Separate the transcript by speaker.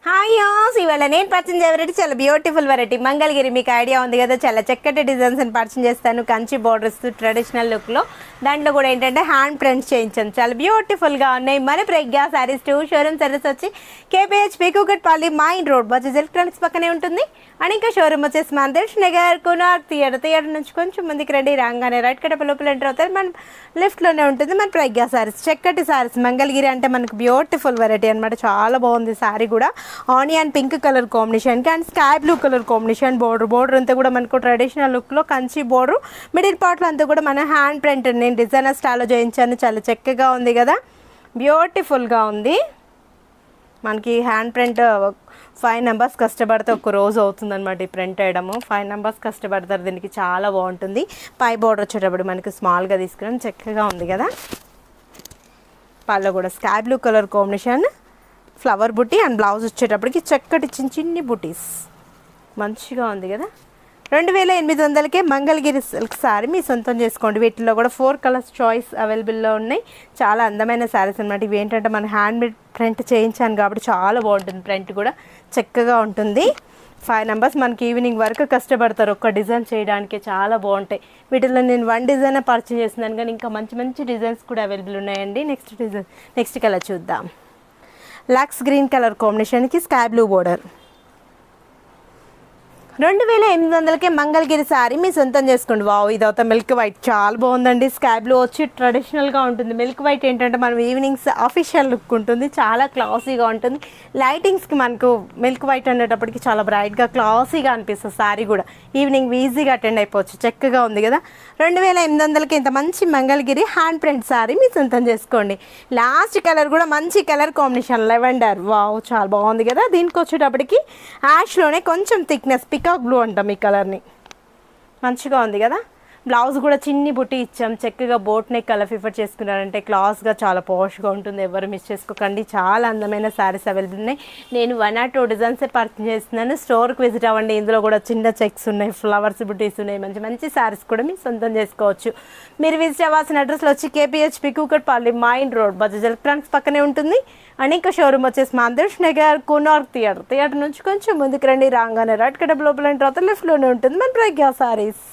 Speaker 1: hi యోస్ ఇవాళ నేను purchase variety చాలా బ్యూటిఫుల్ వెరైటీ మంగళగిరి మీకు ఐడియా ఉంది కదా చాలా చక్కటి డిజైన్స్ అని పర్చేజ్ చేస్తాను కంచి బోర్డర్స్ ట్రెడిషనల్ లుక్లో దాంట్లో కూడా ఏంటంటే హ్యాండ్ ప్రింట్స్ చేయించాను చాలా బ్యూటిఫుల్గా ఉన్నాయి మన ప్రజ్ఞా సారీస్ 2 షోరూమ్ సర్వీస్ వచ్చి KPHP Kukatpally mine road Bajaj electronics పక్కనే ఉంటుంది అండ్ ఇంకా షోరూమ్ వచ్చేసి మన దర్శన్ నగర్ కునార్ థియేటర్ నుంచి కొంచెం ముందుకు రండి రాగానే రైట్ కడప లోపల ఎంటర్ అవుతారు మన లెఫ్ట్లోనే ఉంటుంది మన ప్రజ్ఞా సారీస్ చక్కటి సారీస్ మంగళగిరి అంటే మనకు బ్యూటిఫుల్ వెరైటీ అనమాట చాలా బాగుంది సారీ కూడా onion pink colour combination and sky blue colour combination border అంతా కూడా మనకు ట్రెడిషనల్ లుక్లో కంచి బోర్డర్ మిడిల్ పార్ట్లో అంతా కూడా మన హ్యాండ్ ప్రింట్ నేను డిజైనర్ స్టైల్లో చేయించాను చాలా చక్కగా ఉంది కదా బ్యూటిఫుల్గా ఉంది మనకి హ్యాండ్ ప్రింట్ 5 నెంబర్స్ కష్టపడితే ఒక రోజు అవుతుంది అనమాట ఈ ప్రింట్ వేయడము 5 నెంబర్స్ కష్టపడతారు దీనికి చాలా బాగుంటుంది పై బోర్డర్ వచ్చేటప్పుడు మనకి స్మాల్గా తీసుకున్నాం చక్కగా ఉంది కదా పళ్ళు కూడా sky blue colour combination flower బుట్టి అండ్ బ్లౌజ్ వచ్చేటప్పటికి చక్కటి చిన్ని బుటీస్ మంచిగా ఉంది కదా 2800కే మంగళగిరి సిల్క్ సారీ మీ సొంతం చేసుకోండి వీటిలో కూడా 4 కలర్స్ చాయిస్ అవైలబుల్లో ఉన్నాయి చాలా అందమైన శారీస్ అనమాట ఇవి ఏంటంటే మన హ్యాండ్ మేడ్ ప్రింట్ చేయించాను కాబట్టి చాలా బాగుంటుంది ప్రింట్ కూడా చక్కగా ఉంటుంది 5 నెంబర్స్ మనకి ఈవినింగ్ వరకు కష్టపడతారు ఒక్క డిజైన్ చేయడానికి చాలా బాగుంటాయి వీటిలో నేను 1 డిజైన్ పర్చేజ్ చేస్తున్నాను కానీ ఇంకా మంచి డిజైన్స్ కూడా అవైలబుల్ ఉన్నాయండి నెక్స్ట్ కలర్ చూద్దాం లక్స్ గ్రీన్ కలర్ కాంబినేషన్కి స్కై బ్లూ బోర్డర్ 2800కే మంగళగిరి సారీ మీ సొంతం చేసుకోండి వావ్ ఇదవుతా మిల్క్ వైట్ చాలా బాగుందండి స్కై బ్లూ వచ్చి ట్రెడిషనల్గా ఉంటుంది మిల్క్ వైట్ ఏంటంటే మనం ఈవినింగ్స్ అఫీషియల్ లుక్ ఉంటుంది చాలా క్లాసీగా ఉంటుంది లైటింగ్స్కి మనకు మిల్క్ వైట్ అనేటప్పటికి చాలా బ్రైట్గా క్లాసీగా అనిపిస్తుంది సారీ కూడా ఈవినింగ్ ఈజీగా అటెండ్ అయిపోవచ్చు చక్కగా ఉంది కదా 2800కి ఇంత మంచి మంగళగిరి హ్యాండ్ ప్రింట్ సారీ మీ సొంతం చేసుకోండి లాస్ట్ కలర్ కూడా మంచి కలర్ కాంబినేషన్ లెవెండర్ వావ్ చాలా బాగుంది కదా దీనికి వచ్చేటప్పటికి యాష్లోనే కొంచెం థిక్నెస్ పికాక్ బ్లూ అంటాం ఈ కలర్ని మంచిగా ఉంది కదా బ్లౌజ్ కూడా చిన్ని బుట్టి ఇచ్చాం చక్కగా బోట్ నెక్ కలర్ ప్రిఫర్ చేసుకున్నారంటే క్లాస్గా చాలా పాష్గా ఉంటుంది ఎవరు మిస్ చేసుకోకండి చాలా అందమైన శారీస్ అవైలబుల్ ఉన్నాయి నేను 1 or 2 డిజైన్స్ పర్చేజ్ చేస్తున్నాను స్టోర్కి విజిట్ అవ్వండి ఇందులో కూడా చిన్న చెక్స్ ఉన్నాయి ఫ్లవర్స్ బుటీస్ ఉన్నాయి మంచి శారీస్ కూడా మీరు సొంతం చేసుకోవచ్చు మీరు విజిట్ అవ్వాల్సిన అడ్రస్లో వచ్చి KPHP Kukatpally mine road Bajaj electronics పక్కనే ఉంటుంది అండ్ ఇంకా షోరూమ్ వచ్చేసి మా దర్శన్ నగర్ కునార్ థియేటర్ నుంచి కొంచెం ముందుకు రండి రాగానే రైట్ కడప లోపల లెఫ్ట్లోనే ఉంటుంది మన ప్రజ్ఞా సారీస్